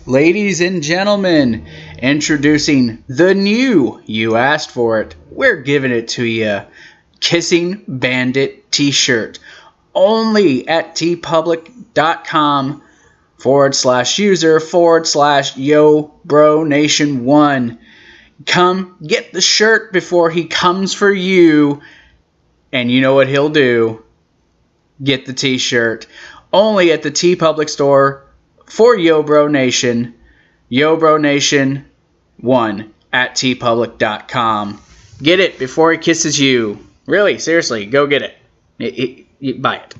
Ladies and gentlemen, introducing the new You Asked For It. We're giving it to you. Kissing Bandit t-shirt. Only at tpublic.com/user/YoBroNation1. Come get the shirt before he comes for you. And you know what he'll do. Get the t-shirt. Only at the TeePublic store for YoBroNation. YoBroNation1 at tpublic.com. Get it before he kisses you. Really, seriously, go get it. Buy it.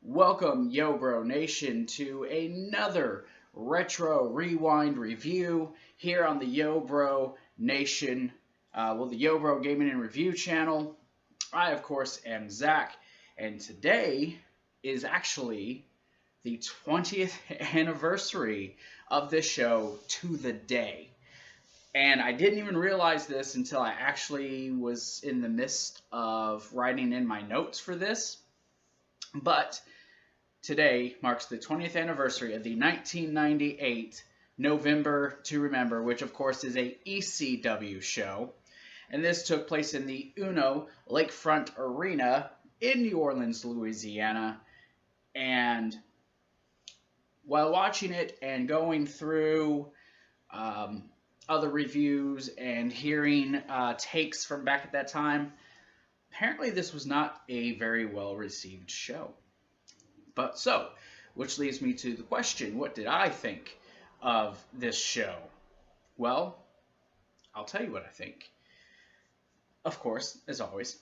Welcome, YoBro Nation, to another Retro Rewind review here on the YoBro Nation, the YoBro Gaming and Review channel. I, of course, am Zach, and today is actually the 20th anniversary of this show to the day. And I didn't even realize this until I actually was in the midst of writing in my notes for this. But today marks the 20th anniversary of the 1998 November to Remember, which of course is a ECW show. And this took place in the Uno Lakefront Arena in New Orleans, Louisiana. And while watching it and going through other reviews and hearing takes from back at that time, apparently this was not a very well received show. Which leads me to the question, what did I think of this show? Well, I'll tell you what I think. Of course, as always,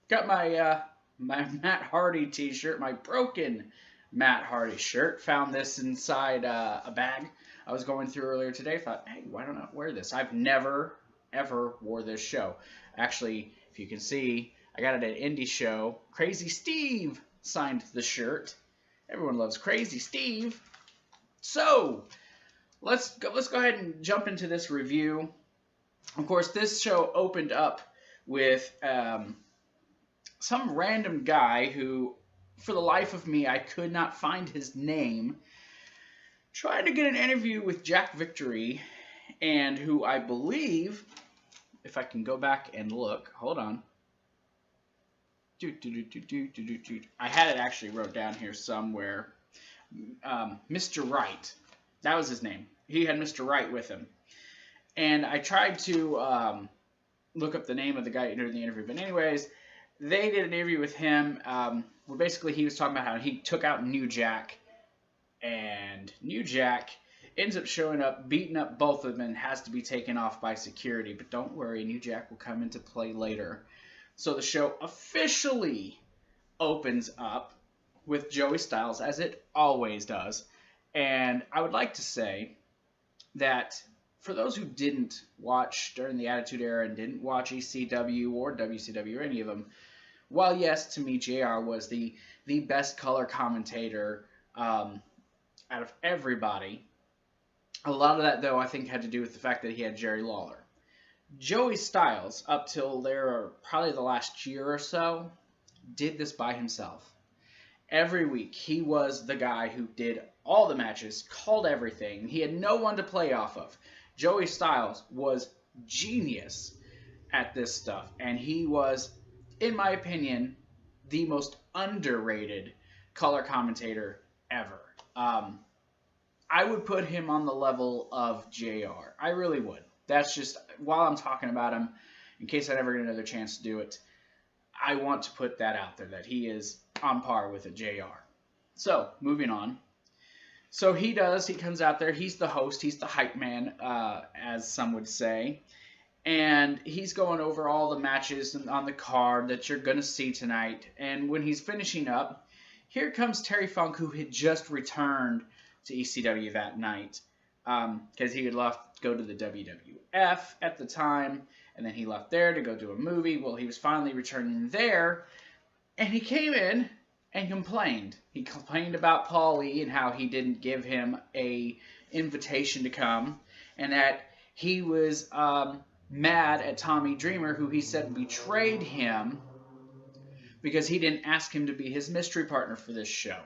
got my Matt Hardy t-shirt, my broken Matt Hardy shirt. Found this inside a bag I was going through earlier today. Thought, hey, why don't I wear this? I've never, ever wore this show. Actually, if you can see, I got it at an indie show. Crazy Steve signed the shirt. Everyone loves Crazy Steve. So, let's go ahead and jump into this review. Of course, this show opened up with some random guy who, for the life of me, I could not find his name, trying to get an interview with Jack Victory, and who I believe, if I can go back and look, hold on. I had it actually wrote down here somewhere. Mr. Wright. That was his name. He had Mr. Wright with him. And I tried to look up the name of the guy during the interview. But anyways, they did an interview with him where basically he was talking about how he took out New Jack. And New Jack ends up showing up, beating up both of them, and has to be taken off by security. But don't worry, New Jack will come into play later. So the show officially opens up with Joey Styles, as it always does. And I would like to say that for those who didn't watch during the Attitude Era and didn't watch ECW or WCW or any of them, while yes, to me, JR was the best color commentator out of everybody, a lot of that, though, I think had to do with the fact that he had Jerry Lawler. Joey Styles, up till probably the last year or so, did this by himself. Every week, he was the guy who did all the matches, called everything. He had no one to play off of. Joey Styles was genius at this stuff, and he was, in my opinion, the most underrated color commentator ever. I would put him on the level of JR. I really would. That's just, while I'm talking about him, in case I never get another chance to do it, I want to put that out there, that he is on par with a JR. So, moving on. So he comes out there, he's the host, he's the hype man, as some would say. And he's going over all the matches on the card that you're going to see tonight. And when he's finishing up, here comes Terry Funk, who had just returned to ECW that night. Because he had left to go to the WWF at the time, and then he left there to go do a movie. Well, he was finally returning there, and he came in and complained. He complained about Paul Lee and how he didn't give him a invitation to come, and that he was mad at Tommy Dreamer, who he said betrayed him because he didn't ask him to be his mystery partner for this show.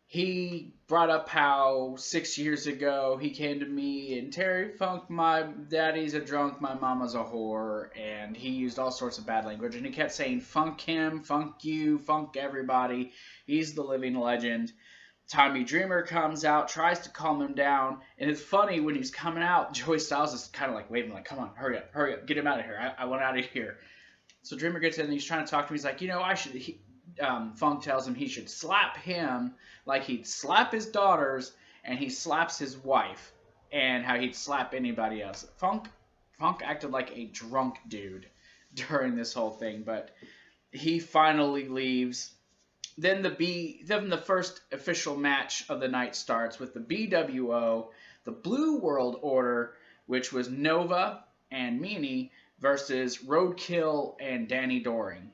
He brought up how 6 years ago he came to me and Terry Funk, my daddy's a drunk, my mama's a whore, and he used all sorts of bad language, and he kept saying funk him, funk you, funk everybody, he's the living legend. Tommy Dreamer comes out, tries to calm him down, and it's funny when he's coming out, Joey Styles is kind of like waving like, come on, hurry up, get him out of here, I want out of here. So Dreamer gets in and he's trying to talk to him, he's like, Funk tells him he should slap him like he'd slap his daughters and he slaps his wife, and how he'd slap anybody else. Funk acted like a drunk dude during this whole thing, but he finally leaves. Then the first official match of the night starts with the BWO, the Blue World Order, which was Nova and Meanie versus Roadkill and Danny Doring.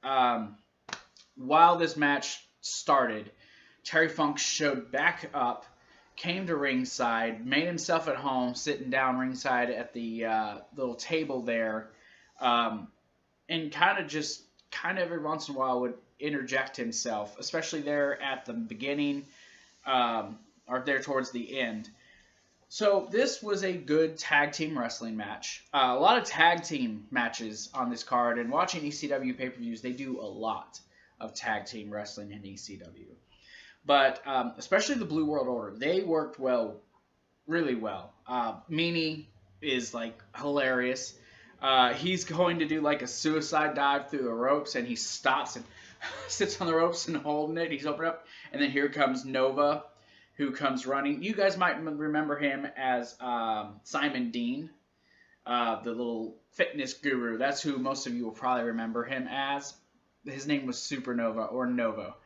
While this match started, Terry Funk showed back up, came to ringside, made himself at home, sitting down ringside at the little table there, and kind of every once in a while would interject himself, especially there at the beginning or there towards the end. So this was a good tag team wrestling match. A lot of tag team matches on this card, and watching ECW pay-per-views, they do a lot of tag team wrestling in ECW. But especially the Blue World Order, they worked really well. Meanie is like hilarious. He's going to do like a suicide dive through the ropes, and he stops and sits on the ropes and holding it. He's opened up, and then here comes Nova, who comes running. You guys might remember him as Simon Dean, the little fitness guru. That's who most of you will probably remember him as. His name was Supernova or Nova.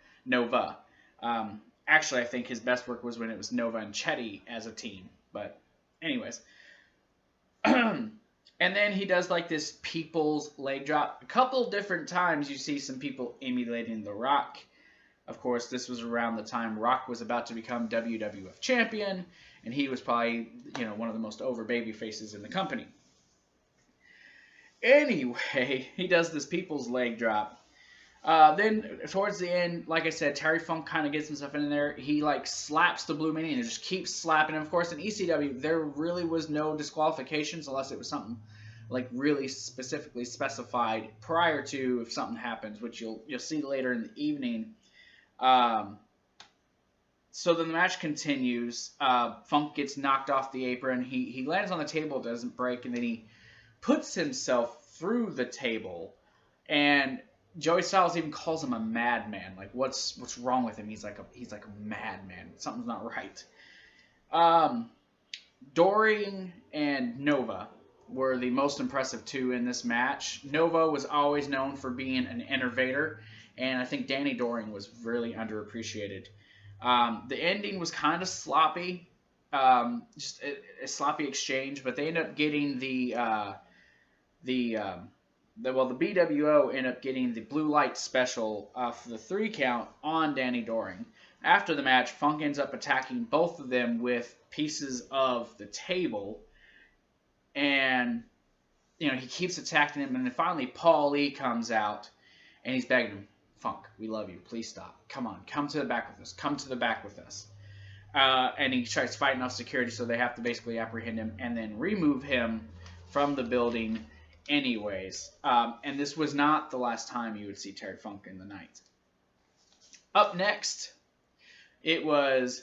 Actually, I think his best work was when it was Nova and Chetty as a team. But anyways. And then he does like this people's leg drop. A couple different times you see some people emulating The Rock. Of course, this was around the time Rock was about to become WWF champion, and he was probably, one of the most over baby faces in the company. Anyway, he does this people's leg drop. Then towards the end, like I said, Terry Funk kind of gets himself in there. He like slaps the Blue Meanie and just keeps slapping. And of course, in ECW, there really was no disqualifications unless it was something like really specifically specified prior to if something happens, which you'll see later in the evening. So then the match continues. Funk gets knocked off the apron. He lands on the table, doesn't break, and then he puts himself through the table. And Joey Styles even calls him a madman. Like, what's wrong with him? He's like a madman. Something's not right. Doring and Nova were the most impressive two in this match. Nova was always known for being an innovator, and I think Danny Doring was really underappreciated. The ending was kind of sloppy, just a sloppy exchange, but they ended up getting the BWO ended up getting the blue light special for the 3 count on Danny Doring. After the match, Funk ends up attacking both of them with pieces of the table, and he keeps attacking him, and then finally Paul Lee comes out, and he's begging him, Funk, we love you, please stop, come on, come to the back with us, come to the back with us. And he tries fighting off security, so they have to basically apprehend him and then remove him from the building anyways. And this was not the last time you would see Terry Funk in the night. Up next, it was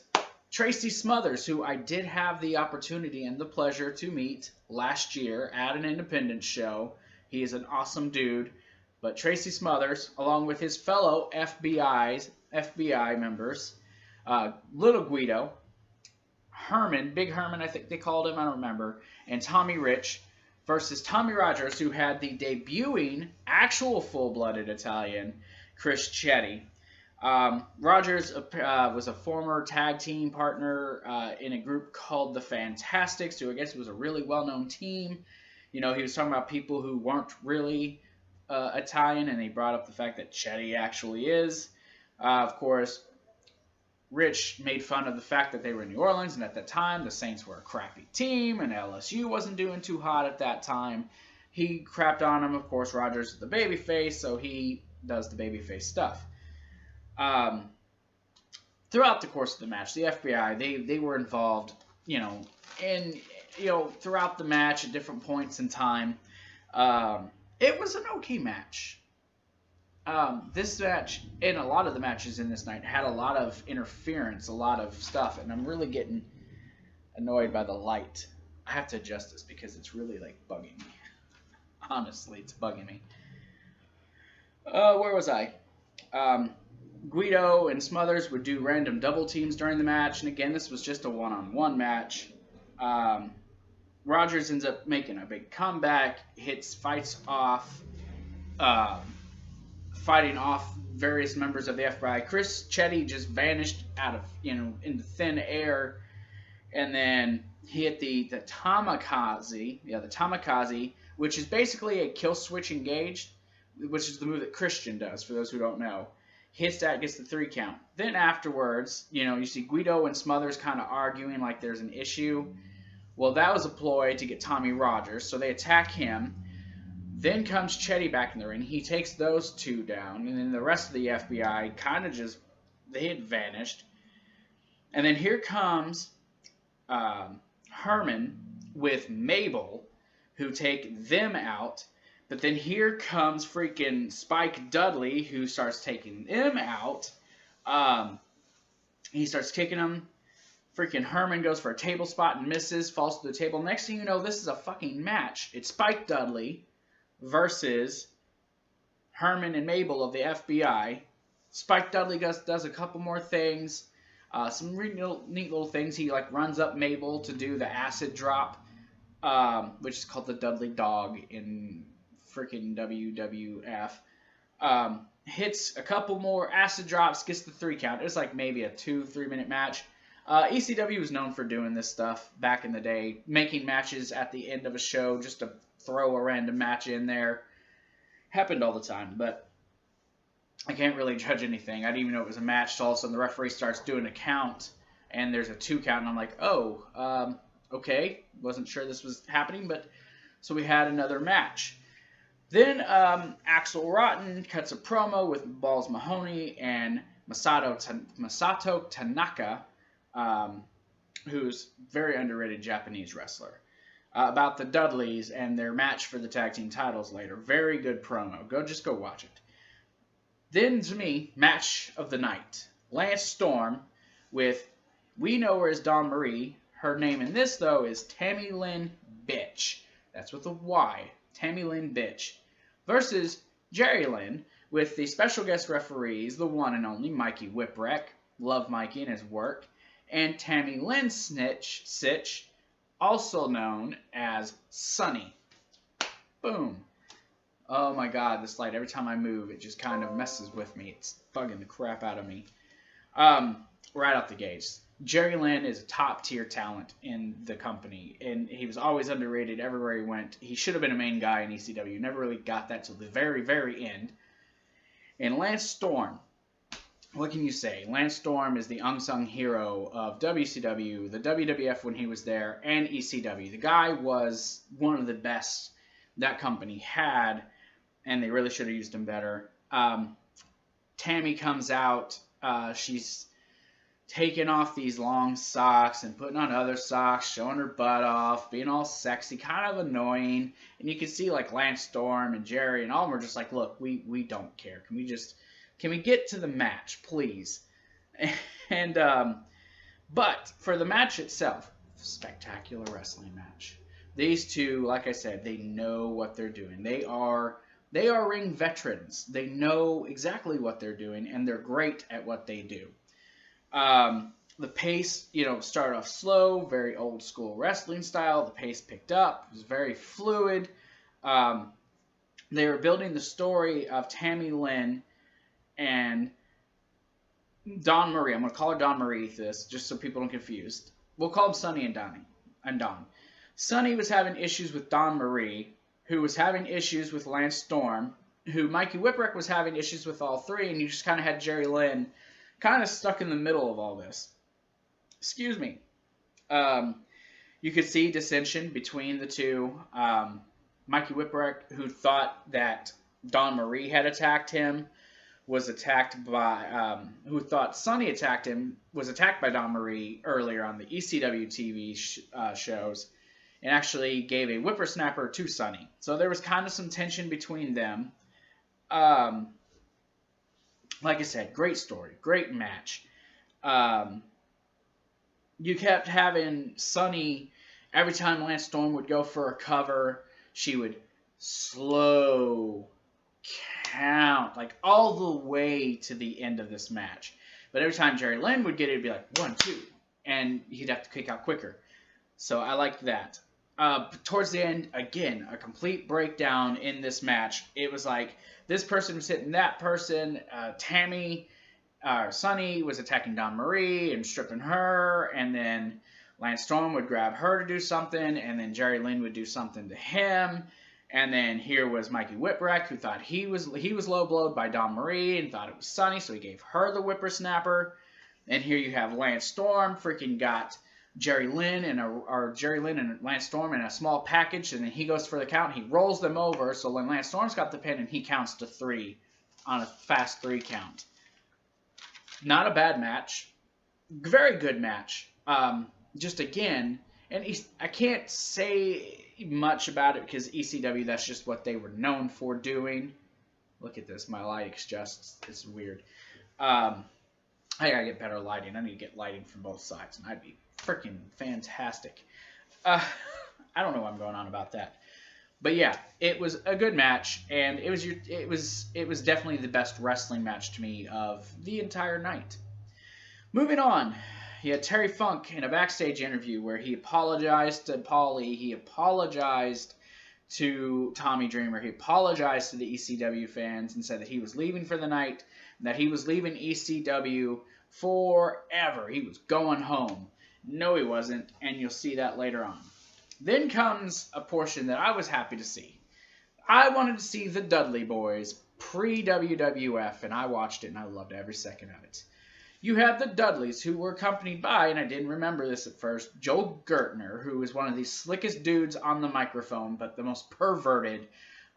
Tracy Smothers, who I did have the opportunity and the pleasure to meet last year at an independent show. He is an awesome dude. But Tracy Smothers, along with his fellow FBI members, Little Guido, Herman, Big Herman, I think they called him, I don't remember, and Tommy Rich, versus Tommy Rogers, who had the debuting actual full-blooded Italian, Chris Chetti. Rogers was a former tag team partner in a group called the Fantastics, who I guess was a really well-known team. You know, he was talking about people who weren't really Italian, and he brought up the fact that Chetty actually is. Of course, Rich made fun of the fact that they were in New Orleans, and at that time, the Saints were a crappy team, and LSU wasn't doing too hot at that time. He crapped on him. Of course, Rogers is the babyface, so he does the babyface stuff. Throughout the course of the match, the FBI, they were involved, throughout the match at different points in time. It was an okay match. This match, and a lot of the matches in this night, had a lot of interference, a lot of stuff, and I'm really getting annoyed by the light. I have to adjust this because it's really, bugging me. Honestly, it's bugging me. Where was I? Guido and Smothers would do random double teams during the match, and again, this was just a one-on-one match. Rogers ends up making a big comeback, fighting off various members of the FBI. Chris Chetty just vanished out of, into thin air, and then he hit the Tamikaze, the Tamikaze, which is basically a kill switch engaged, which is the move that Christian does, for those who don't know. Hits that, gets the 3 count. Then afterwards, you see Guido and Smothers kind of arguing like there's an issue. Well, that was a ploy to get Tommy Rogers, so they attack him. Then comes Chetty back in the ring. He takes those 2 down, and then the rest of the FBI kind of they had vanished. And then here comes Herman with Mabel, who take them out. But then here comes freaking Spike Dudley, who starts taking them out. He starts kicking them. Freaking Herman goes for a table spot and misses, falls to the table. Next thing you know, this is a fucking match. It's Spike Dudley versus Herman and Mabel of the FBI. Spike Dudley does a couple more things. Some really neat little things. He runs up Mabel to do the acid drop, which is called the Dudley Dog in freaking WWF. Hits a couple more acid drops, gets the 3 count. It's maybe a 2-3 minute match. ECW was known for doing this stuff back in the day, making matches at the end of a show just to throw a random match in there. Happened all the time, but I can't really judge anything. I didn't even know it was a match, so all of a sudden the referee starts doing a count, and there's a 2 count, and I'm like, oh, okay. Wasn't sure this was happening, but so we had another match. Then Axel Rotten cuts a promo with Balls Mahoney and Masato Tanaka, who's a very underrated Japanese wrestler, about the Dudleys and their match for the tag team titles later. Very good promo. Just go watch it. Then, to me, match of the night. Lance Storm with, we know her as Dawn Marie. Her name in this, though, is Tammy Lynn Bitch. That's with a Y. Tammy Lynn Bitch. Versus Jerry Lynn with the special guest referees, the one and only Mikey Whipwreck. Love Mikey and his work. And Tammy Lynn Sitch, also known as Sunny. Boom. Oh my god, this light, every time I move, it just kind of messes with me. It's bugging the crap out of me. Right out the gates. Jerry Lynn is a top-tier talent in the company, and he was always underrated everywhere he went. He should have been a main guy in ECW. Never really got that till the very, very end. And Lance Storm, what can you say? Lance Storm is the unsung hero of WCW, the WWF when he was there, and ECW. The guy was one of the best that company had, and they really should have used him better. Tammy comes out. She's taking off these long socks and putting on other socks, showing her butt off, being all sexy, kind of annoying. And you can see Lance Storm and Jerry and all of them are just like, look, we don't care. Can we get to the match, please? And but for the match itself, spectacular wrestling match. These two, like I said, they know what they're doing. They are ring veterans. They know exactly what they're doing, and they're great at what they do. The pace, started off slow, very old school wrestling style. The pace picked up. It was very fluid. They were building the story of Tammy Lynn and Dawn Marie. I'm going to call her Dawn Marie this, just so people don't get confused. We'll call them Sunny and Donnie. And Dawn. Sunny was having issues with Dawn Marie, who was having issues with Lance Storm, who Mikey Whipwreck was having issues with all three, and you just kind of had Jerry Lynn kind of stuck in the middle of all this. Excuse me. You could see dissension between the two. Mikey Whipwreck, who thought that Dawn Marie had attacked him, was attacked by, who thought Sunny attacked him, was attacked by Dawn Marie earlier on the ECW TV shows, and actually gave a whippersnapper to Sunny. So there was kind of some tension between them. Like I said, great story, great match. You kept having Sunny, every time Lance Storm would go for a cover, she would slow count, like all the way to the end of this match. But every time Jerry Lynn would get it, it'd be like 1, 2, and he'd have to kick out quicker. So I liked that. Towards the end, again, a complete breakdown in this match. It was like this person was hitting that person. Sunny was attacking Dawn Marie and stripping her, and then Lance Storm would grab her to do something, and then Jerry Lynn would do something to him. And then here was Mikey Whipwreck, who thought he was low blowed by Dawn Marie and thought it was Sunny, so he gave her the whippersnapper. And here you have Lance Storm freaking got Jerry Lynn and Lance Storm in a small package, and then he goes for the count. He rolls them over, so when Lance Storm's got the pin, and he counts to 3 on a fast 3 count. Not a bad match. Very good match. Just again, and I can't say much about it because ECW, that's just what they were known for doing. Look at this. My lighting's just, it's weird. I gotta get better lighting. I need to get lighting from both sides, and I'd be freaking fantastic. I don't know what I'm going on about that. But yeah, it was a good match, and it was definitely the best wrestling match to me of the entire night. Moving on, he had Terry Funk in a backstage interview where he apologized to Paulie, he apologized to Tommy Dreamer, he apologized to the ECW fans and said that he was leaving for the night, that he was leaving ECW forever. He was going home. No, he wasn't, and you'll see that later on. Then comes a portion that I was happy to see. I wanted to see the Dudley Boys pre-WWF, and I watched it, and I loved every second of it. You have the Dudleys, who were accompanied by, and I didn't remember this at first, Joel Gertner, who is one of the slickest dudes on the microphone, but the most perverted.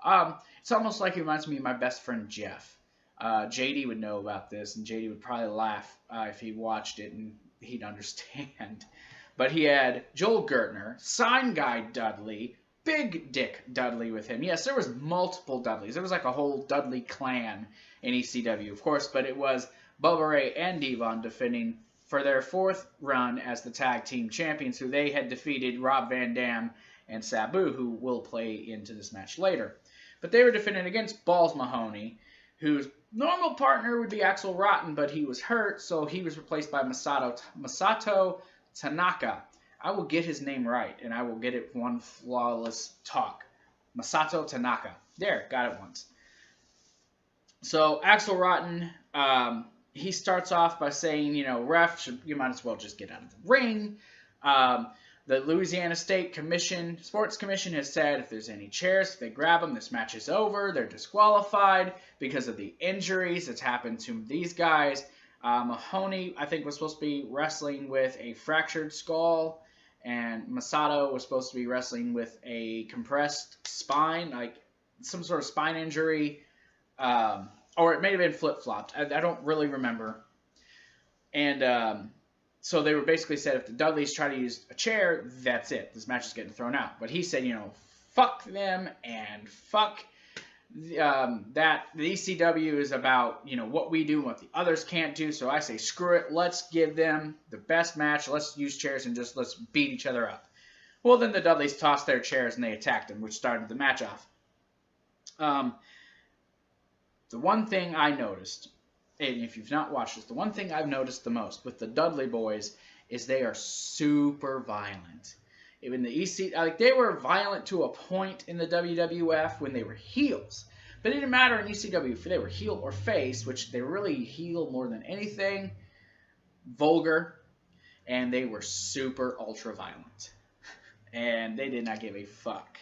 It's almost like he reminds me of my best friend Jeff. JD would know about this, and JD would probably laugh if he watched it, and he'd understand. But he had Joel Gertner, Sign Guy Dudley, Big Dick Dudley with him. Yes, there was multiple Dudleys. There was like a whole Dudley clan in ECW, of course, but it was Bubba Ray and Devon defending for their 4th run as the tag team champions, who they had defeated Rob Van Dam and Sabu, who will play into this match later. But they were defending against Balls Mahoney, whose normal partner would be Axel Rotten, but he was hurt, so he was replaced by Masato Tanaka. I will get his name right, and I will get it one flawless talk. Masato Tanaka. There, got it once. So Axel Rotten, he starts off by saying, ref, you might as well just get out of the ring. The Louisiana State Sports Commission has said if there's any chairs, if they grab them, this match is over. They're disqualified because of the injuries that's happened to these guys. Mahoney, I think, was supposed to be wrestling with a fractured skull, and Masato was supposed to be wrestling with a compressed spine, like some sort of spine injury, or it may have been flip-flopped. I don't really remember. And so they were basically said if the Dudleys try to use a chair, that's it. This match is getting thrown out. But he said, fuck them and fuck that. The ECW is about, what we do and what the others can't do. So I say, screw it. Let's give them the best match. Let's use chairs and just let's beat each other up. Well, then the Dudleys tossed their chairs and they attacked them, which started the match off. The one thing I noticed, and if you've not watched this, the one thing I've noticed the most with the Dudley Boys is they are super violent. Even the they were violent to a point in the WWF when they were heels. But it didn't matter in ECW if they were heel or face, which they were really heel more than anything, vulgar, and they were super ultra violent. And they did not give a fuck.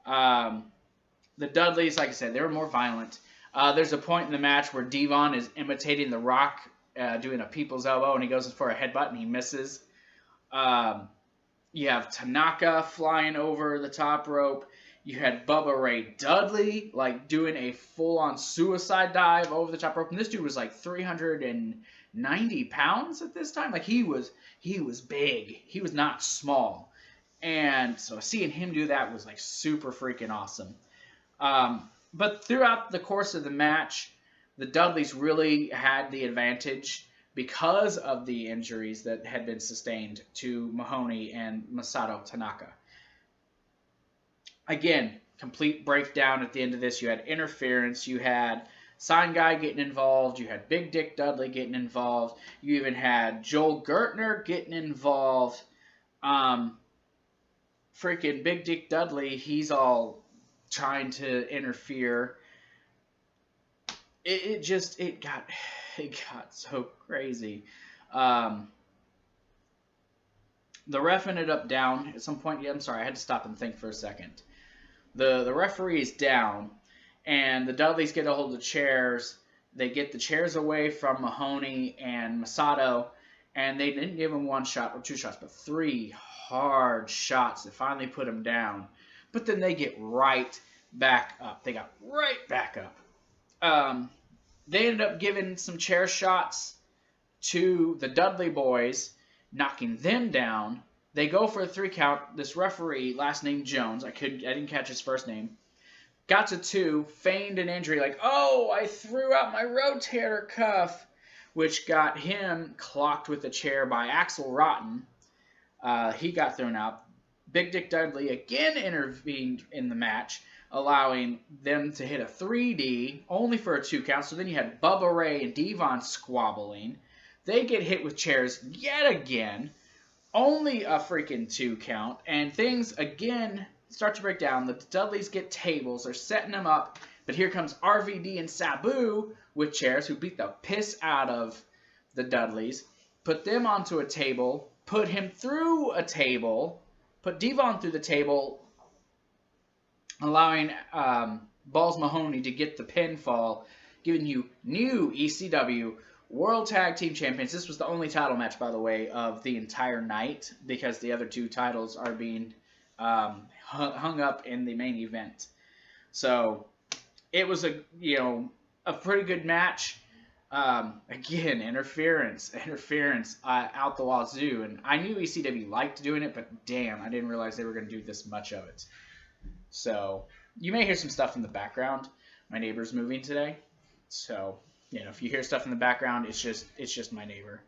The Dudleys, like I said, they were more violent. There's a point in the match where Devon is imitating The Rock, doing a people's elbow, and he goes for a headbutt and he misses. You have Tanaka flying over the top rope. You had Bubba Ray Dudley like doing a full-on suicide dive over the top rope, and this dude was like 390 pounds at this time. Like he was big. He was not small, and so seeing him do that was like super freaking awesome. But throughout the course of the match, the Dudleys really had the advantage because of the injuries that had been sustained to Mahoney and Masato Tanaka. Again, complete breakdown at the end of this. You had interference. You had Sign Guy getting involved. You had Big Dick Dudley getting involved. You even had Joel Gertner getting involved. Freaking Big Dick Dudley, he's all trying to interfere. It got so crazy. The ref ended up down at some point. Yeah, I'm sorry, I had to stop and think for a second. The referee is down, and the Dudleys get a hold of the chairs. They get the chairs away from Mahoney and Masato, and they didn't give him one shot or two shots, but 3 hard shots that finally put him down. But then they get right back up. They got right back up. They ended up giving some chair shots to the Dudley boys, knocking them down. They go for a 3 count. This referee, last name Jones, I didn't catch his first name, got to 2, feigned an injury, like, oh, I threw out my rotator cuff, which got him clocked with a chair by Axel Rotten. He got thrown out. Big Dick Dudley again intervened in the match, allowing them to hit a 3D, only for a 2 count. So then you had Bubba Ray and Devon squabbling. They get hit with chairs yet again, only a freaking 2 count. And things, again, start to break down. The Dudleys get tables. They're setting them up. But here comes RVD and Sabu with chairs, who beat the piss out of the Dudleys. Put them onto a table. Put him through a table. Put Devon through the table, allowing Balls Mahoney to get the pinfall, giving you new ECW World Tag Team Champions. This was the only title match, by the way, of the entire night, because the other 2 titles are being hung up in the main event. So it was a pretty good match. Again, interference out the wazoo, and I knew ECW liked doing it, but damn, I didn't realize they were going to do this much of it. So you may hear some stuff in the background. My neighbor's moving today, so if you hear stuff in the background, it's just my neighbor.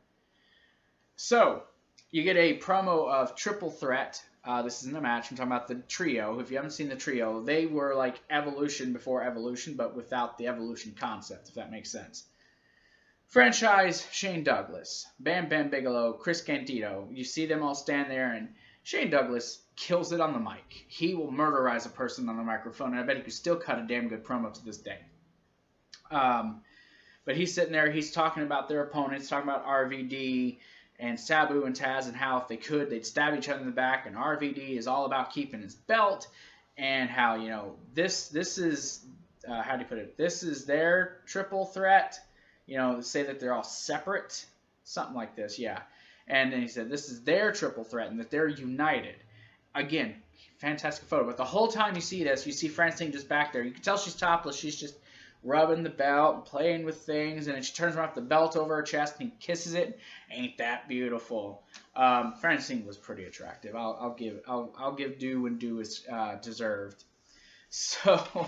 So you get a promo of Triple Threat. This isn't a match. I'm talking about the trio. If you haven't seen the trio, they were like Evolution before Evolution, but without the Evolution concept, if that makes sense. Franchise, Shane Douglas, Bam Bam Bigelow, Chris Candido. You see them all stand there, and Shane Douglas kills it on the mic. He will murderize a person on the microphone, and I bet he could still cut a damn good promo to this day. But he's sitting there, he's talking about their opponents, talking about RVD and Sabu and Taz, and how if they could, they'd stab each other in the back, and RVD is all about keeping his belt, and how, this is, how do you put it, this is their triple threat. Say that they're all separate, something like this, yeah. And then he said this is their triple threat and that they're united. Again, fantastic photo. But the whole time you see this, you see Francine just back there. You can tell she's topless. She's just rubbing the belt and playing with things. And then she turns around with the belt over her chest and he kisses it. Ain't that beautiful? Francine was pretty attractive. I'll give due when due is deserved. So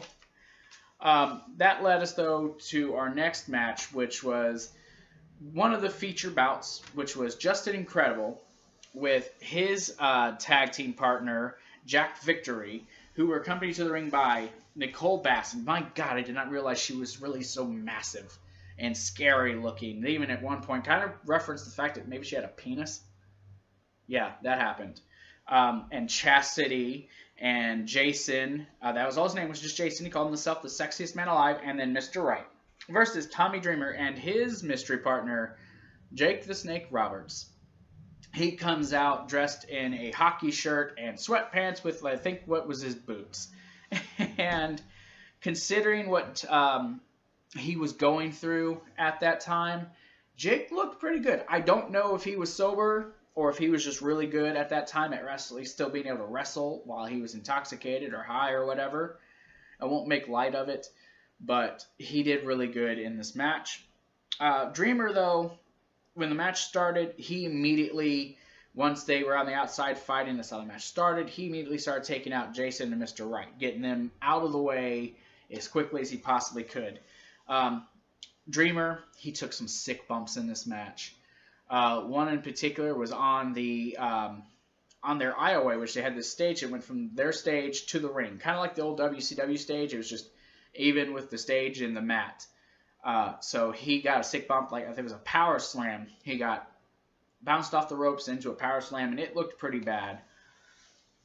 that led us, though, to our next match, which was one of the feature bouts, which was Justin Incredible with his tag team partner, Jack Victory, who were accompanied to the ring by Nicole Bass. And my God, I did not realize she was really so massive and scary looking. They even at one point kind of referenced the fact that maybe she had a penis. Yeah, that happened. And Chastity and Jason, that was all his name, was just Jason. He called himself the sexiest man alive, and then Mr. Right versus Tommy Dreamer and his mystery partner, Jake the Snake Roberts. He comes out dressed in a hockey shirt and sweatpants with, I think, what was his boots. And considering what he was going through at that time, Jake looked pretty good. I don't know if he was sober or if he was just really good at that time at wrestling, still being able to wrestle while he was intoxicated or high or whatever. I won't make light of it, but he did really good in this match. Dreamer, though, when the match started, he immediately, once they were on the outside fighting, that's how the match started, he immediately started taking out Jason and Mr. Right, getting them out of the way as quickly as he possibly could. Dreamer, he took some sick bumps in this match. One in particular was on their Iowa, which they had this stage. It went from their stage to the ring, kind of like the old WCW stage. It was just even with the stage and the mat. So he got a sick bump, like I think it was a power slam. He got bounced off the ropes into a power slam, and it looked pretty bad.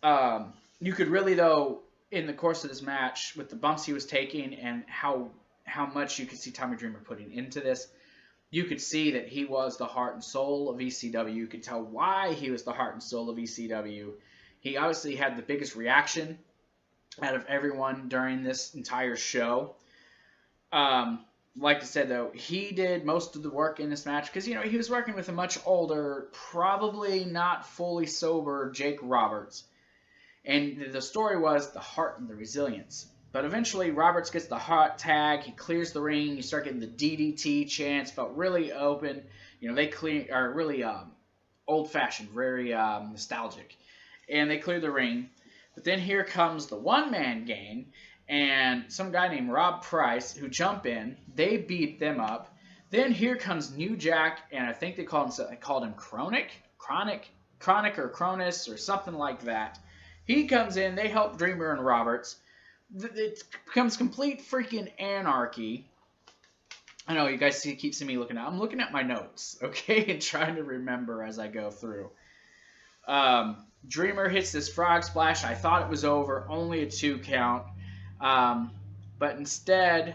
You could really, though, in the course of this match, with the bumps he was taking and how much you could see Tommy Dreamer putting into this, you could see that he was the heart and soul of ECW. You could tell why he was the heart and soul of ECW. He obviously had the biggest reaction out of everyone during this entire show. Like I said, though, he did most of the work in this match because, he was working with a much older, probably not fully sober Jake Roberts. And the story was the heart and the resilience. But eventually, Roberts gets the hot tag. He clears the ring. You start getting the DDT chants. Felt really open. They are really old-fashioned, very nostalgic. And they clear the ring. But then here comes the one-man gang and some guy named Rob Price who jump in. They beat them up. Then here comes New Jack, and I think they called him Chronic or Cronus or something like that. He comes in. They help Dreamer and Roberts. It becomes complete freaking anarchy. I know you guys keep seeing me looking at. I'm looking at my notes, okay, and trying to remember as I go through. Dreamer hits this frog splash. I thought it was over, only a 2 count, but instead,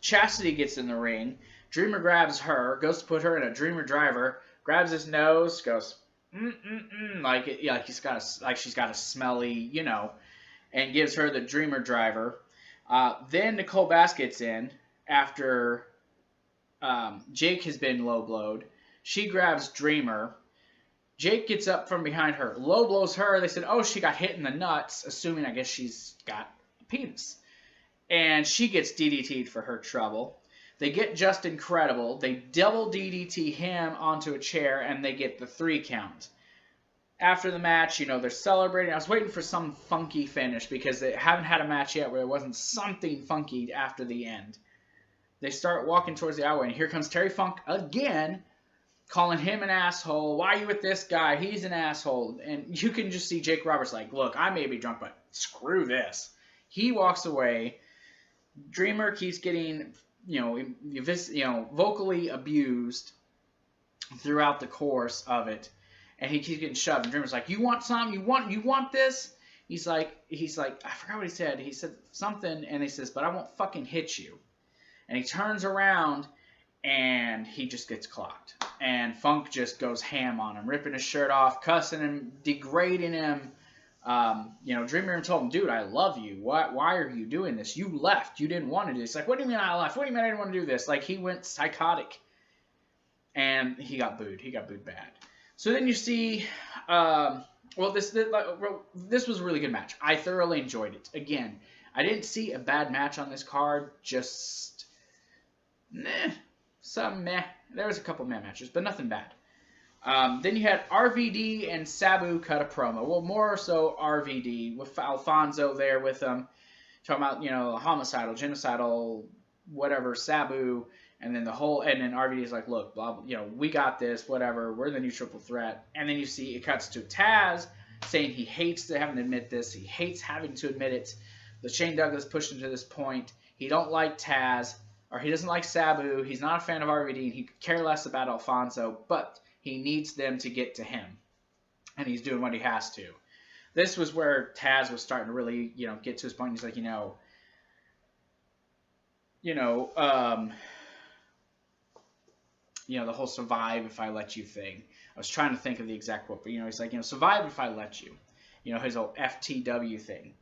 Chastity gets in the ring. Dreamer grabs her, goes to put her in a Dreamer driver, grabs his nose, goes. Like she's got a smelly, and gives her the Dreamer driver. Then Nicole Bass gets in after Jake has been low blowed. She grabs Dreamer. Jake gets up from behind her, low blows her. They said, oh, she got hit in the nuts, assuming I guess she's got a penis, and she gets DDT'd for her trouble. They get Just Incredible. They double DDT him onto a chair, and they get the 3 count. After the match, they're celebrating. I was waiting for some funky finish because they haven't had a match yet where there wasn't something funky after the end. They start walking towards the aisle, and here comes Terry Funk again, calling him an asshole. Why are you with this guy? He's an asshole. And you can just see Jake Roberts like, look, I may be drunk, but screw this. He walks away. Dreamer keeps getting... vocally abused throughout the course of it, and he keeps getting shoved. And Dreamer's like, "You want some? You want this?" He's like, I forgot what he said. He said something, and he says, "But I won't fucking hit you." And he turns around, and he just gets clocked. And Funk just goes ham on him, ripping his shirt off, cussing him, degrading him. Dreamer told him, dude, I love you. Why are you doing this? You left. You didn't want to do this. Like, what do you mean I left? What do you mean I didn't want to do this? Like, he went psychotic. And he got booed. He got booed bad. So then you see, this was a really good match. I thoroughly enjoyed it. Again, I didn't see a bad match on this card. Just, some meh. There was a couple meh matches, but nothing bad. Then you had RVD and Sabu cut a promo. Well, more so RVD with Alfonso there with them. Talking about, homicidal, genocidal, whatever, Sabu. And then RVD is like, look, blah, blah, we got this, whatever. We're the new triple threat. And then you see it cuts to Taz saying he hates to having to admit this. He hates having to admit it. The Shane Douglas pushed him to this point. He don't like Taz, or he doesn't like Sabu. He's not a fan of RVD, and he could care less about Alfonso, but he needs them to get to him. and he's doing what he has to. This was where Taz was starting to really, get to his point. He's like, you know, um, the whole survive if I let you thing. I was trying to think of the exact quote, but he's like, survive if I let you. His old FTW thing.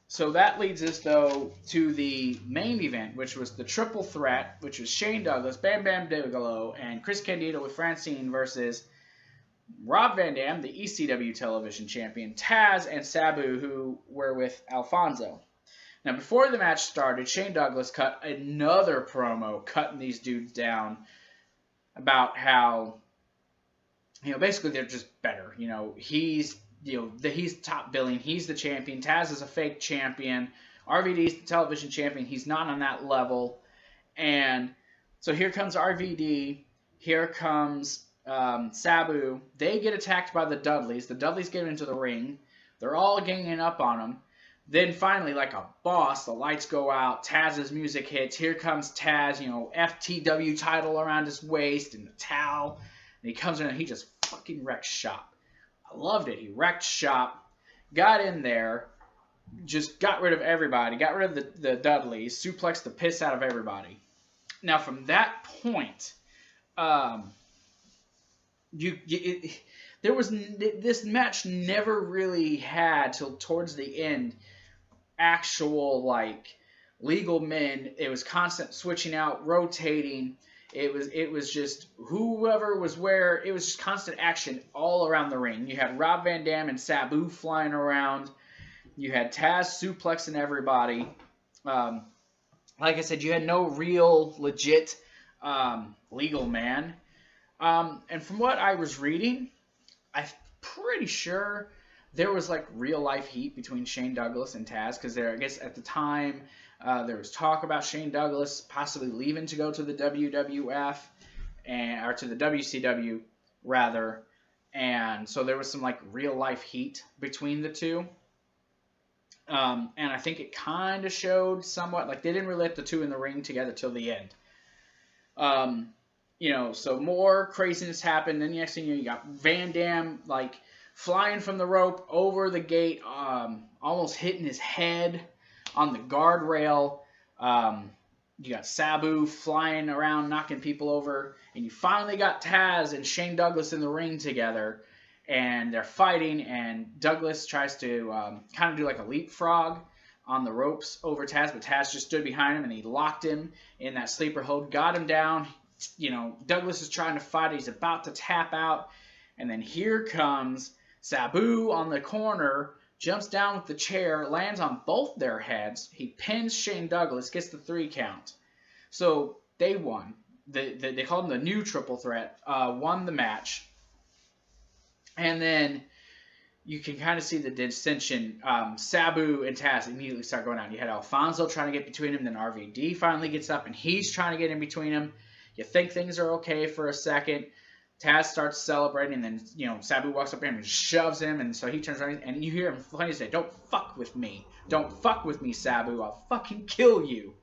So that leads us, though, to the main event, which was the triple threat, which was Shane Douglas, Bam Bam Bigelow, and Chris Candido with Francine versus Rob Van Dam, the ECW television champion, Taz, and Sabu, who were with Alfonso. Now, before the match started, Shane Douglas cut another promo cutting these dudes down about how, basically they're just better. He's top billing. He's the champion. Taz is a fake champion. RVD's the television champion. He's not on that level. And so here comes RVD. Here comes Sabu. They get attacked by the Dudleys. The Dudleys get into the ring. They're all ganging up on them. Then finally, like a boss, the lights go out. Taz's music hits. Here comes Taz, FTW title around his waist and the towel. And he comes in and he just fucking wrecks shop. I loved it. He wrecked shop, got in there, just got rid of everybody, got rid of the Dudleys, suplexed the piss out of everybody. Now, from that point, this match never really had, till towards the end, actual, legal men. It was constant switching out, rotating. It was just whoever was where. It was just constant action all around the ring. You had Rob Van Dam and Sabu flying around. You had Taz suplexing everybody. Like I said, you had no real legit legal man. And from what I was reading, I'm pretty sure there was real life heat between Shane Douglas and Taz, because I guess at the time there was talk about Shane Douglas possibly leaving to go to the WWF or to the WCW rather, and so there was some real life heat between the two. And I think it kind of showed somewhat, they didn't really let the two in the ring together till the end. So more craziness happened. Then the next thing you got Van Dam flying from the rope over the gate, almost hitting his head on the guardrail. You got Sabu flying around, knocking people over, and you finally got Taz and Shane Douglas in the ring together, and they're fighting, and Douglas tries to kind of do a leapfrog on the ropes over Taz, but Taz just stood behind him, and he locked him in that sleeper hold, got him down. Douglas is trying to fight. He's about to tap out, and then here comes Sabu on the corner, jumps down with the chair, lands on both their heads. He pins Shane Douglas, gets the 3 count. So they won. They called him the new triple threat, won the match. And then you can kind of see the dissension. Sabu and Taz immediately start going out. You had Alfonso trying to get between them, then RVD finally gets up, and he's trying to get in between them. You think things are okay for a second. Taz starts celebrating, and then, Sabu walks up to him and shoves him, and so he turns around, and you hear him finally say, "Don't fuck with me. Don't fuck with me, Sabu. I'll fucking kill you."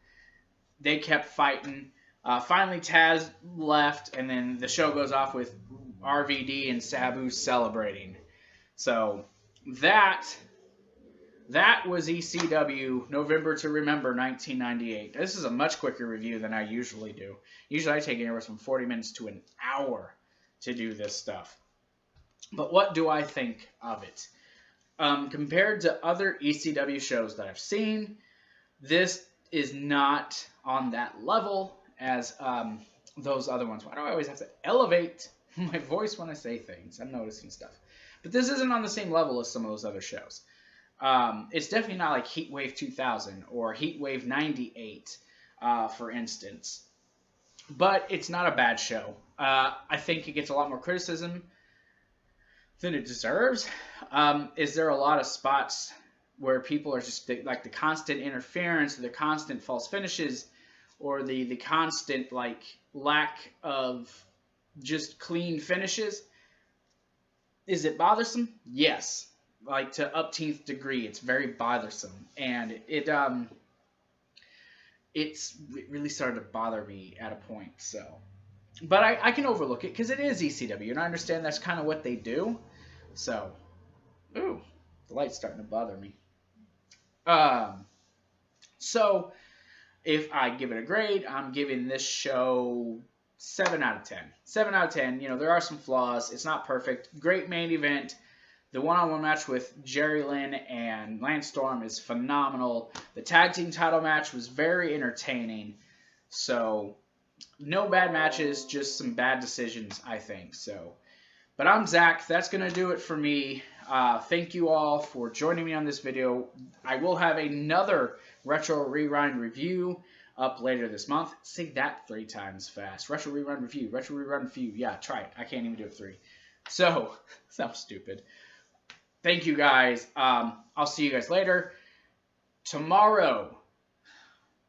They kept fighting. Finally, Taz left, and then the show goes off with RVD and Sabu celebrating. So that was ECW November to Remember 1998. This is a much quicker review than I usually do. Usually I take anywhere from 40 minutes to an hour to do this stuff. But what do I think of it? Compared to other ECW shows that I've seen, this is not on that level as those other ones. Why do I always have to elevate my voice when I say things? I'm noticing stuff. But this isn't on the same level as some of those other shows. It's definitely not like Heatwave 2000 or Heatwave 98, for instance. But it's not a bad show. I think it gets a lot more criticism than it deserves. Is there a lot of spots where people are just the constant interference, the constant false finishes, or the constant lack of just clean finishes? Is it bothersome? Yes. To upteenth degree, it's very bothersome, and it really started to bother me at a point. So, but I can overlook it because it is ECW, and I understand that's kind of what they do. So, ooh, the light's starting to bother me. So if I give it a grade, I'm giving this show 7 out of 10. 7 out of 10. You know, there are some flaws. It's not perfect. Great main event. The one-on-one match with Jerry Lynn and Lance Storm is phenomenal. The tag team title match was very entertaining. So, no bad matches, just some bad decisions, I think. So, but I'm Zach. That's going to do it for me. Thank you all for joining me on this video. I will have another Retro Rewind review up later this month. Say that 3 times fast. Retro Rewind review. Retro Rewind review. Yeah, try it. I can't even do it 3. So, sounds stupid. Thank you guys. I'll see you guys later. Tomorrow,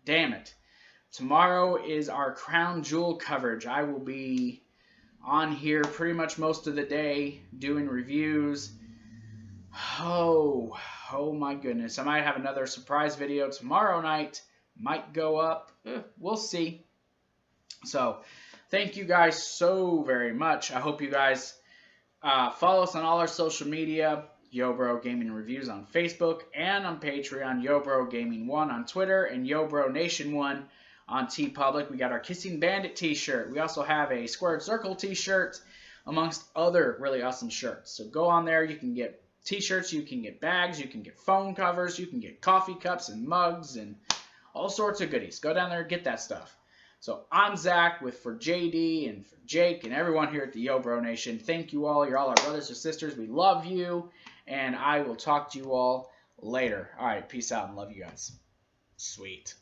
damn it. Tomorrow is our Crown Jewel coverage. I will be on here pretty much most of the day doing reviews. Oh my goodness. I might have another surprise video tomorrow night. Might go up. We'll see. So, thank you guys so very much. I hope you guys follow us on all our social media. YoBro Gaming Reviews on Facebook and on Patreon. YoBro Gaming 1 on Twitter and YoBro Nation 1 on TeePublic. We got our Kissing Bandit t-shirt. We also have a Squared Circle t-shirt, amongst other really awesome shirts. So go on there. You can get t-shirts, you can get bags, you can get phone covers, you can get coffee cups and mugs and all sorts of goodies. Go down there and get that stuff. So I'm Zach for JD and for Jake and everyone here at the YoBro Nation. Thank you all. You're all our brothers and sisters. We love you. And I will talk to you all later. All right, peace out and love you guys. Sweet.